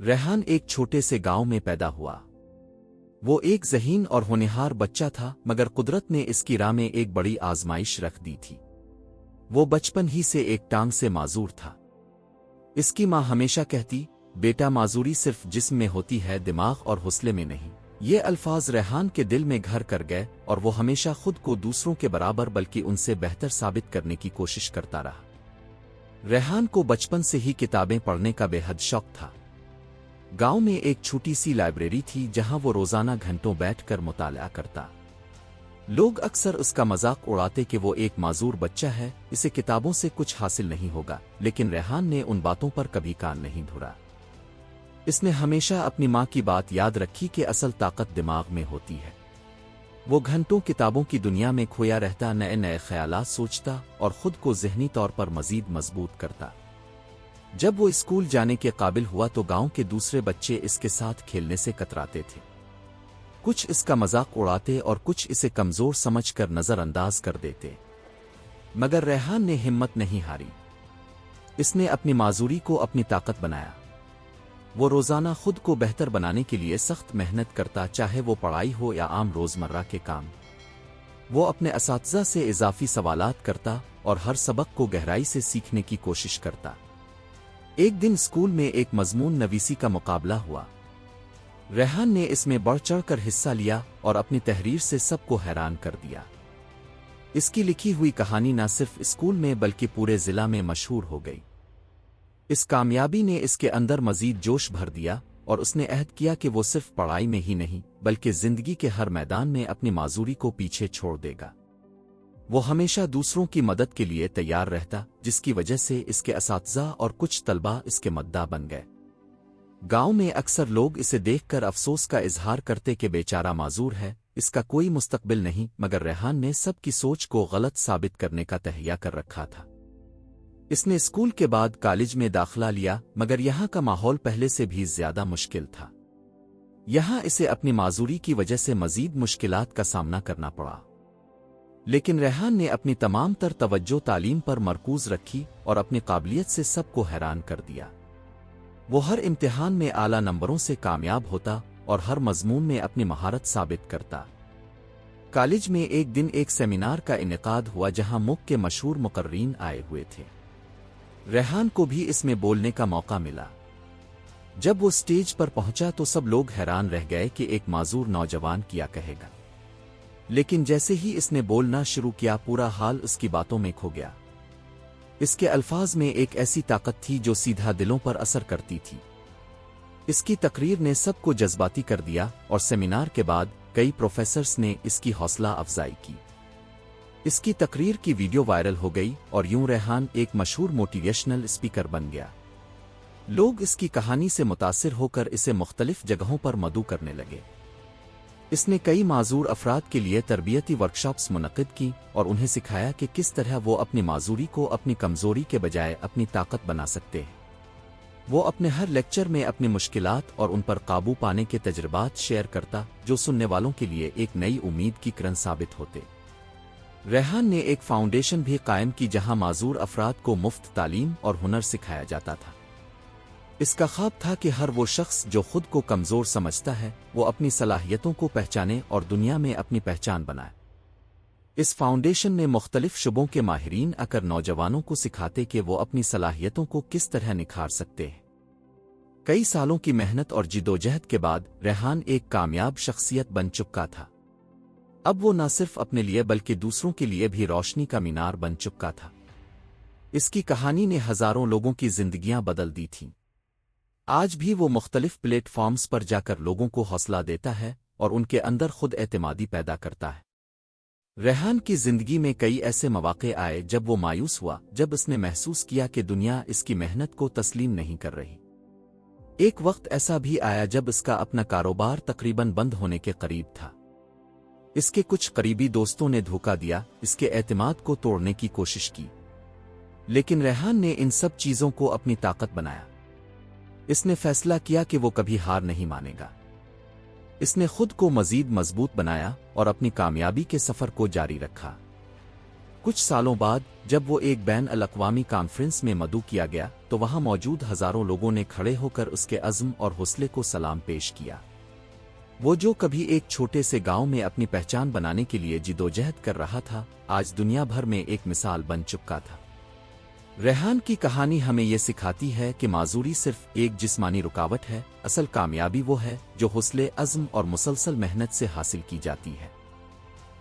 रेहान एक छोटे से गांव में पैदा हुआ। वो एक ज़हीन और होनहार बच्चा था, मगर कुदरत ने इसकी राह में एक बड़ी आजमाइश रख दी थी। वो बचपन ही से एक टांग से माजूर था। इसकी माँ हमेशा कहती, बेटा, माजूरी सिर्फ जिस्म में होती है, दिमाग और हौसले में नहीं। ये अल्फाज रेहान के दिल में घर कर गए और वो हमेशा खुद को दूसरों के बराबर बल्कि उनसे बेहतर साबित करने की कोशिश करता रहा। रेहान को बचपन से ही किताबें पढ़ने का बेहद शौक था। गांव में एक छोटी सी लाइब्रेरी थी जहां वो रोजाना घंटों बैठकर मुताला करता। लोग अक्सर उसका मजाक उड़ाते कि वो एक माजूर बच्चा है, इसे किताबों से कुछ हासिल नहीं होगा, लेकिन रेहान ने उन बातों पर कभी कान नहीं धरा। इसने हमेशा अपनी माँ की बात याद रखी कि असल ताकत दिमाग में होती है। वो घंटों किताबों की दुनिया में खोया रहता, नए नए ख्यालात सोचता और खुद को ज़हनी तौर पर मजीद मजबूत करता। जब वो स्कूल जाने के काबिल हुआ तो गांव के दूसरे बच्चे इसके साथ खेलने से कतराते थे। कुछ इसका मजाक उड़ाते और कुछ इसे कमजोर समझकर नजरअंदाज कर देते, मगर रेहान ने हिम्मत नहीं हारी। इसने अपनी माजूरी को अपनी ताकत बनाया। वो रोजाना खुद को बेहतर बनाने के लिए सख्त मेहनत करता, चाहे वो पढ़ाई हो या आम रोजमर्रा के काम। वो अपने असातिज़ा से इजाफी सवालात करता और हर सबक को गहराई से सीखने की कोशिश करता। एक दिन स्कूल में एक मजमून नवीसी का मुकाबला हुआ। रेहान ने इसमें बढ़ चढ़कर हिस्सा लिया और अपनी तहरीर से सबको हैरान कर दिया। इसकी लिखी हुई कहानी न सिर्फ स्कूल में बल्कि पूरे जिला में मशहूर हो गई। इस कामयाबी ने इसके अंदर मजीद जोश भर दिया और उसने अहद किया कि वो सिर्फ पढ़ाई में ही नहीं बल्कि जिंदगी के हर मैदान में अपनी माजूरी को पीछे छोड़ देगा। वो हमेशा दूसरों की मदद के लिए तैयार रहता, जिसकी वजह से इसके असातिज़ा और कुछ तलबा इसके मद्दा बन गए। गांव में अक्सर लोग इसे देखकर अफसोस का इजहार करते कि बेचारा माजूर है, इसका कोई मुस्तकबिल नहीं, मगर रेहान ने सबकी सोच को गलत साबित करने का तहैया कर रखा था। इसने स्कूल के बाद कॉलेज में दाखिला लिया, मगर यहाँ का माहौल पहले से भी ज्यादा मुश्किल था। यहाँ इसे अपनी माजूरी की वजह से मजीद मुश्किलात का सामना करना पड़ा। लेकिन रेहान ने अपनी तमाम तर तवज्जो तालीम पर मरकूज रखी और अपनी काबिलियत से सबको हैरान कर दिया। वो हर इम्तिहान में आला नंबरों से कामयाब होता और हर मजमून में अपनी महारत साबित करता। कॉलेज में एक दिन एक सेमिनार का इनेकाद हुआ जहां मुल्क के मशहूर मुकर्रीन आए हुए थे। रेहान को भी इसमें बोलने का मौका मिला। जब वो स्टेज पर पहुंचा तो सब लोग हैरान रह गए कि एक माजूर नौजवान क्या कहेगा। लेकिन जैसे ही इसने बोलना शुरू किया, पूरा हाल उसकी बातों में खो गया। इसके अल्फाज में एक ऐसी ताकत थी जो सीधा दिलों पर असर करती थी। इसकी तकरीर ने सबको जज्बाती कर दिया और सेमिनार के बाद कई प्रोफेसर्स ने इसकी हौसला अफजाई की। इसकी तकरीर की वीडियो वायरल हो गई और यूं रेहान एक मशहूर मोटिवेशनल स्पीकर बन गया। लोग इसकी कहानी से मुतासिर होकर इसे मुख्तलिफ जगहों पर मदऊ करने लगे। इसने कई माजूर अफराद के लिए तरबियती वर्कशॉप्स मुनक्किद की और उन्हें सिखाया कि किस तरह वो अपनी माजूरी को अपनी कमजोरी के बजाय अपनी ताकत बना सकते हैं। वो अपने हर लेक्चर में अपनी मुश्किलात और उन पर काबू पाने के तजुर्बात शेयर करता, जो सुनने वालों के लिए एक नई उम्मीद की किरण साबित होते। रेहान ने एक फाउंडेशन भी कायम की जहां माजूर अफराद को मुफ्त तालीम और हुनर सिखाया जाता था। इसका ख्वाब था कि हर वो शख्स जो खुद को कमजोर समझता है वो अपनी सलाहियतों को पहचाने और दुनिया में अपनी पहचान बनाए। इस फाउंडेशन ने मुख्तलिफ शुबों के माहिरीन आकर नौजवानों को सिखाते कि वो अपनी सलाहियतों को किस तरह निखार सकते हैं। कई सालों की मेहनत और जिदोजहद के बाद रेहान एक कामयाब शख्सियत बन चुका था। अब वो न सिर्फ अपने लिए बल्कि दूसरों के लिए भी रोशनी का मीनार बन चुका था। इसकी कहानी ने हजारों लोगों की जिंदगियां बदल दी थीं। आज भी वो मुख्तलिफ प्लेटफॉर्म्स पर जाकर लोगों को हौसला देता है और उनके अंदर खुद एतमादी पैदा करता है। रेहान की जिंदगी में कई ऐसे मौके आए जब वो मायूस हुआ, जब उसने महसूस किया कि दुनिया इसकी मेहनत को तस्लीम नहीं कर रही। एक वक्त ऐसा भी आया जब इसका अपना कारोबार तकरीबन बंद होने के करीब था। इसके कुछ करीबी दोस्तों ने धोखा दिया, इसके एतमाद को तोड़ने की कोशिश की, लेकिन रेहान ने इन सब चीजों को अपनी ताकत बनाया। इसने फैसला किया कि वो कभी हार नहीं मानेगा। इसने खुद को मजीद मजबूत बनाया और अपनी कामयाबी के सफर को जारी रखा। कुछ सालों बाद जब वो एक बैन अल अक़वामी कॉन्फ्रेंस में मदऊ किया गया تو وہاں موجود ہزاروں لوگوں نے کھڑے ہو کر اس کے عزم اور حوصلے کو سلام پیش کیا۔ وہ جو کبھی ایک چھوٹے سے گاؤں میں اپنی پہچان بنانے کے لیے جدوجہد کر رہا تھا، آج دنیا بھر میں ایک مثال بن چکا تھا۔ ریحان کی کہانی ہمیں یہ سکھاتی ہے کہ معذوری صرف ایک جسمانی رکاوٹ ہے، اصل کامیابی وہ ہے جو حوصلے، عزم اور مسلسل محنت سے حاصل کی جاتی ہے۔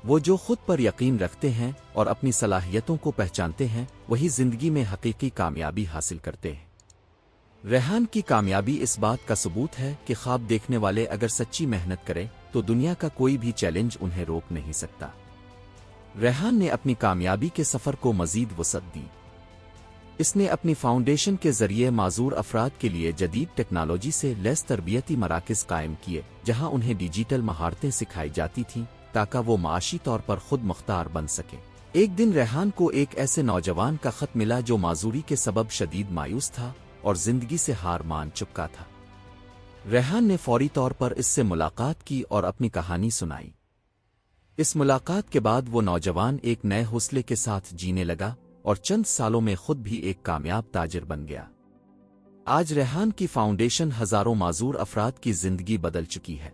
وہ جو خود پر یقین رکھتے ہیں اور اپنی صلاحیتوں کو پہچانتے ہیں، وہی زندگی میں حقیقی کامیابی حاصل کرتے ہیں۔ ریحان کی کامیابی اس بات کا ثبوت ہے کہ خواب دیکھنے والے اگر سچی محنت کریں تو دنیا کا کوئی بھی چیلنج انہیں روک نہیں سکتا۔ ریحان نے اپنی کامیابی کے سفر کو مزید وسعت دی۔ اس نے اپنی فاؤنڈیشن کے ذریعے معذور افراد کے لیے جدید ٹیکنالوجی سے لیس تربیتی مراکز قائم کیے، جہاں انہیں ڈیجیٹل مہارتیں سکھائی جاتی تھیں تاکہ وہ معاشی طور پر خود مختار بن سکیں۔ ایک دن ریحان کو ایک ایسے نوجوان کا خط ملا جو معذوری کے سبب شدید مایوس تھا اور زندگی سے ہار مان چکا تھا۔ ریحان نے فوری طور پر اس سے ملاقات کی اور اپنی کہانی سنائی۔ اس ملاقات کے بعد وہ نوجوان ایک نئے حوصلے کے ساتھ جینے لگا اور چند سالوں میں خود بھی ایک کامیاب تاجر بن گیا۔ آج ریحان کی فاؤنڈیشن ہزاروں معذور افراد کی زندگی بدل چکی ہے۔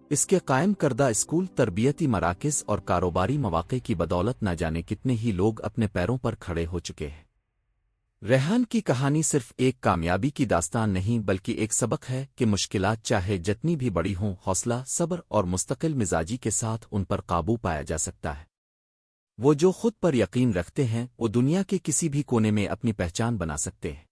اس کے قائم کردہ اسکول، تربیتی مراکز اور کاروباری مواقع کی بدولت نہ جانے کتنے ہی لوگ اپنے پیروں پر کھڑے ہو چکے ہیں۔ ریحان کی کہانی صرف ایک کامیابی کی داستان نہیں بلکہ ایک سبق ہے کہ مشکلات چاہے جتنی بھی بڑی ہوں، حوصلہ، صبر اور مستقل مزاجی کے ساتھ ان پر قابو پایا جا سکتا ہے۔ وہ جو خود پر یقین رکھتے ہیں وہ دنیا کے کسی بھی کونے میں اپنی پہچان بنا سکتے ہیں۔